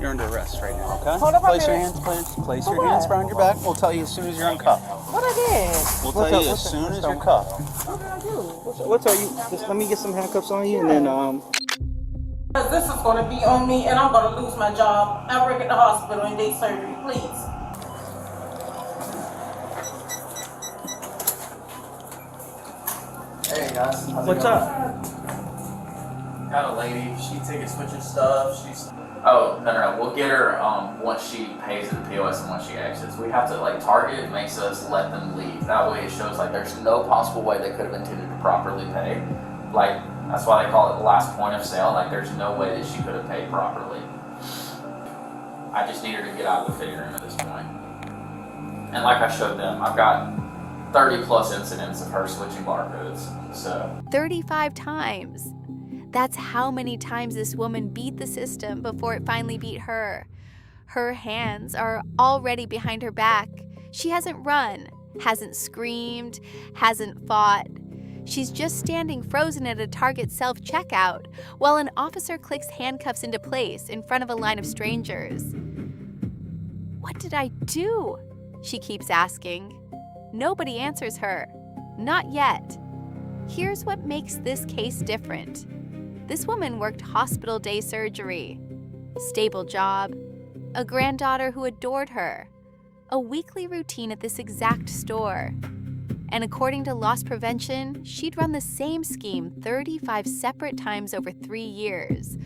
You're under arrest right now, okay? Hold up a Place your minute. hands, please. Place For your hands what? behind your back. We'll tell you as soon as you're uncuffed. What I did? We'll tell you as soon as you're cuffed. What did I do? What are you? Just let me get some handcuffs on you, and then Because this is going to be on me, and I'm going to lose my job. I work at the hospital in day surgery. Please. Hey guys, how's it what's going? up? Got a lady. She taking switching stuff. She's. Oh no. We'll get her once she pays at the POS and once she exits. We have to like target. It makes us let them leave. That way it shows like there's no possible way they could have intended to properly pay. Like that's why they call it the last point of sale. Like there's no way that she could have paid properly. I just need her to get out of the figure room at this point. And like I showed them, I've got 30 plus incidents of her switching barcodes. So 35 times. That's how many times this woman beat the system before it finally beat her. Her hands are already behind her back. She hasn't run, hasn't screamed, hasn't fought. She's just standing frozen at a Target self-checkout while an officer clicks handcuffs into place in front of a line of strangers. What did I do? She keeps asking. Nobody answers her. Not yet. Here's what makes this case different. This woman worked hospital day surgery, stable job, a granddaughter who adored her, a weekly routine at this exact store. And according to loss prevention, she'd run the same scheme 35 separate times over 3 years,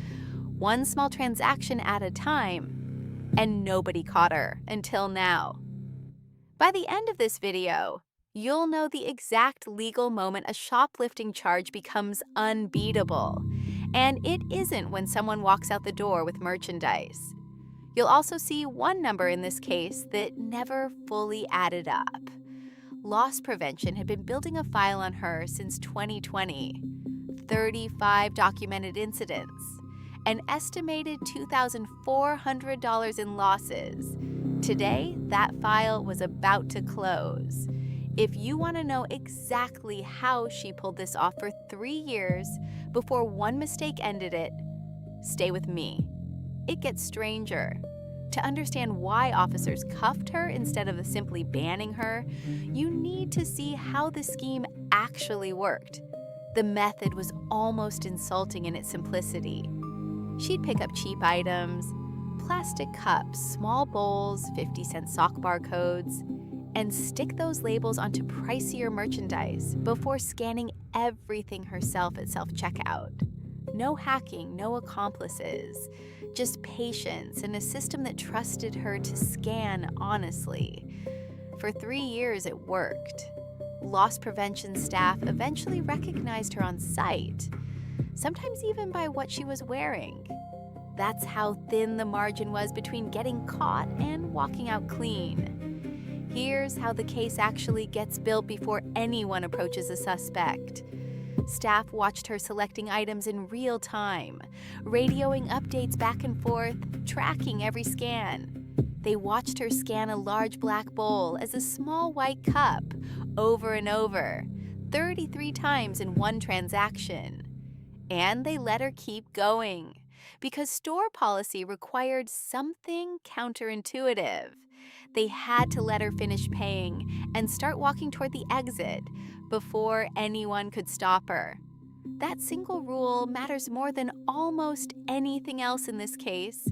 one small transaction at a time, and nobody caught her until now. By the end of this video, you'll know the exact legal moment a shoplifting charge becomes unbeatable. And it isn't when someone walks out the door with merchandise. You'll also see one number in this case that never fully added up. Loss prevention had been building a file on her since 2020. 35 documented incidents, an estimated $2,400 in losses. Today, that file was about to close. If you want to know exactly how she pulled this off for 3 years before one mistake ended it, stay with me. It gets stranger. To understand why officers cuffed her instead of simply banning her, you need to see how the scheme actually worked. The method was almost insulting in its simplicity. She'd pick up cheap items, plastic cups, small bowls, 50-cent sock barcodes, and stick those labels onto pricier merchandise before scanning everything herself at self-checkout. No hacking, no accomplices, just patience and a system that trusted her to scan honestly. For 3 years, it worked. Loss prevention staff eventually recognized her on sight, sometimes even by what she was wearing. That's how thin the margin was between getting caught and walking out clean. Here's how the case actually gets built before anyone approaches a suspect. Staff watched her selecting items in real time, radioing updates back and forth, tracking every scan. They watched her scan a large black bowl as a small white cup, over and over, 33 times in one transaction. And they let her keep going, because store policy required something counterintuitive. They had to let her finish paying and start walking toward the exit before anyone could stop her. That single rule matters more than almost anything else in this case.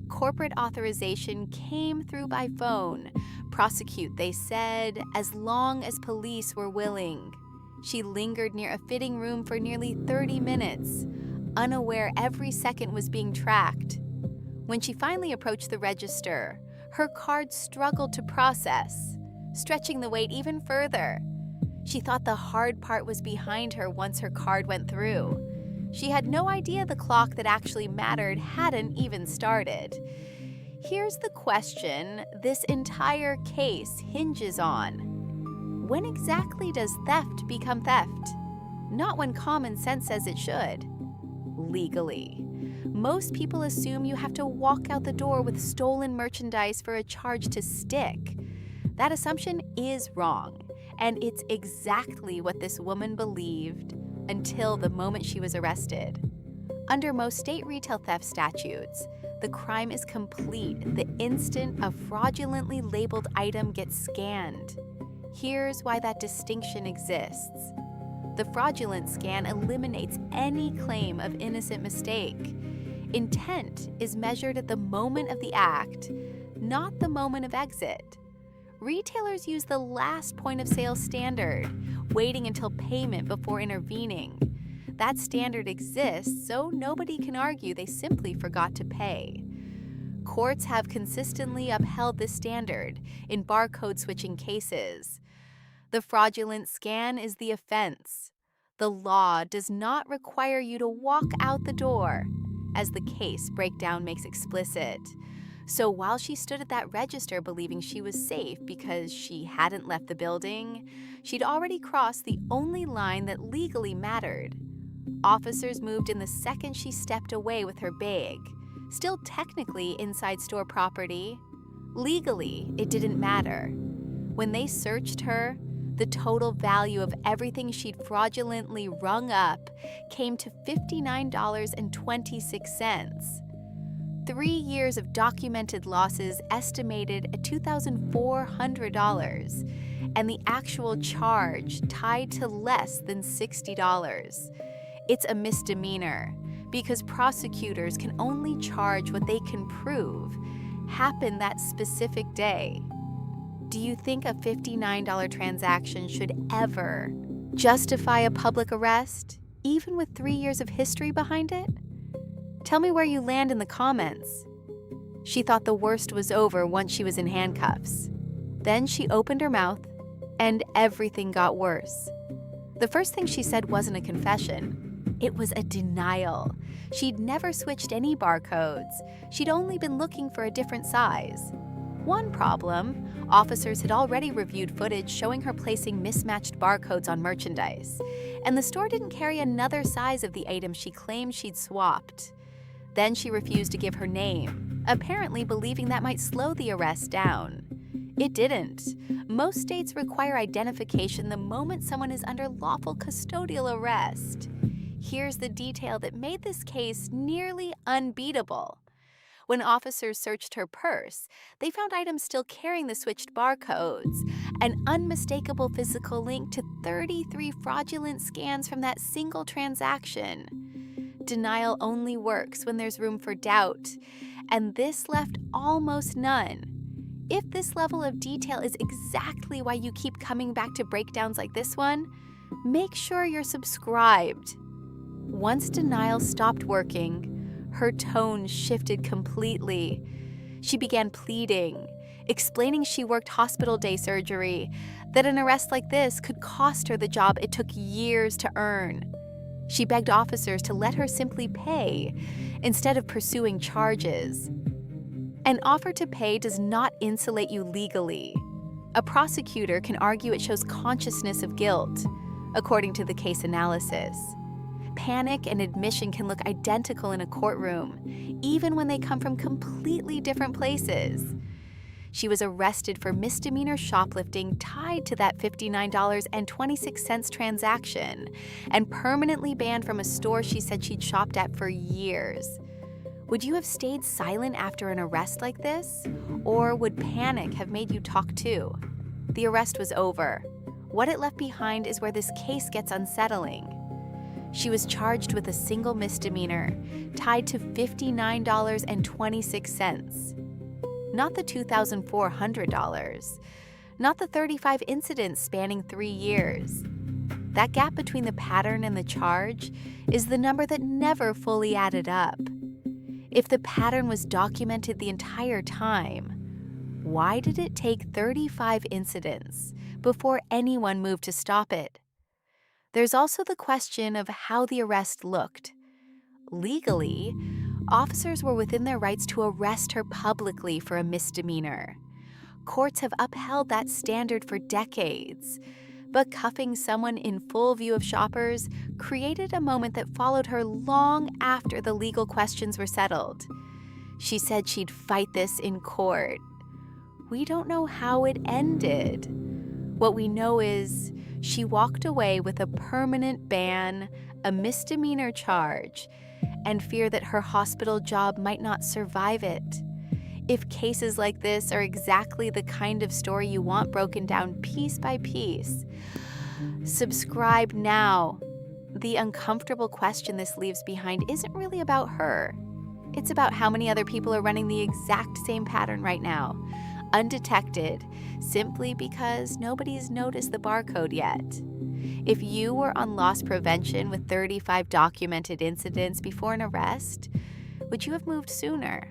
Corporate authorization came through by phone. Prosecute, they said, as long as police were willing. She lingered near a fitting room for nearly 30 minutes, unaware every second was being tracked. When she finally approached the register, her card struggled to process, stretching the wait even further. She thought the hard part was behind her once her card went through. She had no idea the clock that actually mattered hadn't even started. Here's the question this entire case hinges on. When exactly does theft become theft? Not when common sense says it should. Legally. Most people assume you have to walk out the door with stolen merchandise for a charge to stick. That assumption is wrong, and it's exactly what this woman believed until the moment she was arrested. Under most state retail theft statutes, the crime is complete the instant a fraudulently labeled item gets scanned. Here's why that distinction exists. The fraudulent scan eliminates any claim of innocent mistake. Intent is measured at the moment of the act, not the moment of exit. Retailers use the last point of sale standard, waiting until payment before intervening. That standard exists so nobody can argue they simply forgot to pay. Courts have consistently upheld this standard in barcode switching cases. The fraudulent scan is the offense. The law does not require you to walk out the door, as the case breakdown makes explicit. So while she stood at that register believing she was safe because she hadn't left the building, she'd already crossed the only line that legally mattered. Officers moved in the second she stepped away with her bag, still technically inside store property. Legally, it didn't matter. When they searched her, the total value of everything she'd fraudulently rung up came to $59.26. 3 years of documented losses estimated at $2,400, and the actual charge tied to less than $60. It's a misdemeanor because prosecutors can only charge what they can prove happened that specific day. Do you think a $59 transaction should ever justify a public arrest, even with 3 years of history behind it? Tell me where you land in the comments. She thought the worst was over once she was in handcuffs. Then she opened her mouth, and everything got worse. The first thing she said wasn't a confession. It was a denial. She'd never switched any barcodes. She'd only been looking for a different size. One problem, officers had already reviewed footage showing her placing mismatched barcodes on merchandise, and the store didn't carry another size of the item she claimed she'd swapped. Then she refused to give her name, apparently believing that might slow the arrest down. It didn't. Most states require identification the moment someone is under lawful custodial arrest. Here's the detail that made this case nearly unbeatable. When officers searched her purse, they found items still carrying the switched barcodes, an unmistakable physical link to 33 fraudulent scans from that single transaction. Denial only works when there's room for doubt, and this left almost none. If this level of detail is exactly why you keep coming back to breakdowns like this one, make sure you're subscribed. Once denial stopped working, her tone shifted completely. She began pleading, explaining she worked hospital day surgery, that an arrest like this could cost her the job it took years to earn. She begged officers to let her simply pay instead of pursuing charges. An offer to pay does not insulate you legally. A prosecutor can argue it shows consciousness of guilt, according to the case analysis. Panic and admission can look identical in a courtroom, even when they come from completely different places. She was arrested for misdemeanor shoplifting tied to that $59.26 transaction and permanently banned from a store she said she'd shopped at for years. Would you have stayed silent after an arrest like this? Or would panic have made you talk too? The arrest was over. What it left behind is where this case gets unsettling. She was charged with a single misdemeanor tied to $59.26. Not the $2,400, not the 35 incidents spanning 3 years. That gap between the pattern and the charge is the number that never fully added up. If the pattern was documented the entire time, why did it take 35 incidents before anyone moved to stop it? There's also the question of how the arrest looked. Legally, officers were within their rights to arrest her publicly for a misdemeanor. Courts have upheld that standard for decades, but cuffing someone in full view of shoppers created a moment that followed her long after the legal questions were settled. She said she'd fight this in court. We don't know how it ended. What we know is she walked away with a permanent ban, a misdemeanor charge, and fear that her hospital job might not survive it. If cases like this are exactly the kind of story you want broken down piece by piece, subscribe now. The uncomfortable question this leaves behind isn't really about her. It's about how many other people are running the exact same pattern right now, undetected, simply because nobody's noticed the barcode yet. If you were on loss prevention with 35 documented incidents before an arrest, would you have moved sooner?